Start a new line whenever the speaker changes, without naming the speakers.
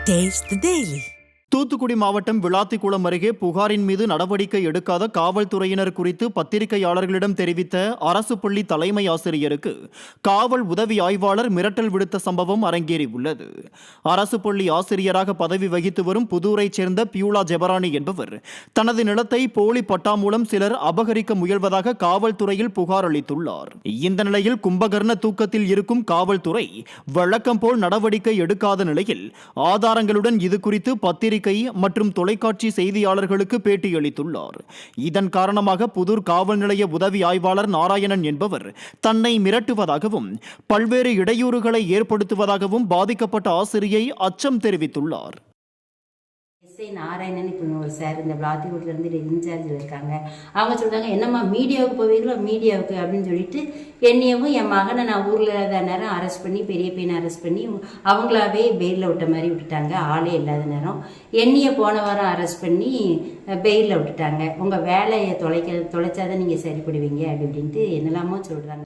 Taste the Daily.
Thoothukudi மாவட்டம் விளாத்திக்குளம் அருகே புகாரின் மீது நடவடிக்கை எடுக்காத காவல்துறையினர் குறித்து பத்திரிகையாளர்களிடம் தெரிவித்த அரசு பள்ளி தலைமை ஆசிரியருக்கு காவல் உதவி ஆய்வாளர் மிரட்டல் விடுத்த சம்பவம் அரங்கேறியுள்ளது. அரசு பள்ளி ஆசிரியராக பதவி வகித்து வரும் புதூரைச் சேர்ந்த பியூலா ஜெபரானி என்பவர் தனது நிலத்தை போலி பட்டா மூலம் சிலர் அபகரிக்க முயல்வதாக காவல்துறையில் புகார் அளித்துள்ளார். இந்த நிலையில் கும்பகர்ண தூக்கத்தில் இருக்கும் காவல்துறை வழக்கம் போல் நடவடிக்கை எடுக்காத நிலையில் ஆதாரங்களுடன் இது குறித்து பத்திரிகை மற்றும் தொலைக்காட்சி செய்தியாளர்களுக்கு பேட்டியளித்துள்ளார். இதன் காரணமாக புதூர் காவல் நிலைய உதவி ஆய்வாளர் நாராயணன் என்பவர் தன்னை மிரட்டுவதாகவும் பல்வேறு இடையூறுகளை ஏற்படுத்துவதாகவும் பாதிக்கப்பட்ட ஆசிரியை அச்சம் தெரிவித்துள்ளார்.
எஸ்ஐ நாராயணன் இப்போ ஒரு சார் இந்த விளாத்திக்குடியிலேருந்து இன்சார்ஜில் இருக்காங்க. அவங்க சொல்கிறாங்க, என்னம்மா மீடியாவுக்கு போவீங்களோ மீடியாவுக்கு அப்படின்னு சொல்லிட்டு என்னையவும் என் மகனை நான் ஊரில் இல்லாத நேரம் அரெஸ்ட் பண்ணி பெரிய பையனை அரெஸ்ட் பண்ணி அவங்களாவே பெயிலில் விட்ட மாதிரி விட்டுட்டாங்க. ஆளே இல்லாத நேரம் என்னையை போன வாரம் அரெஸ்ட் பண்ணி பெயிலில் விட்டுட்டாங்க. உங்கள் வேலையை தொலைச்சாதான் நீங்கள் சரிப்படுவீங்க அப்படின்ட்டு என்னெல்லாமோ சொல்கிறாங்க.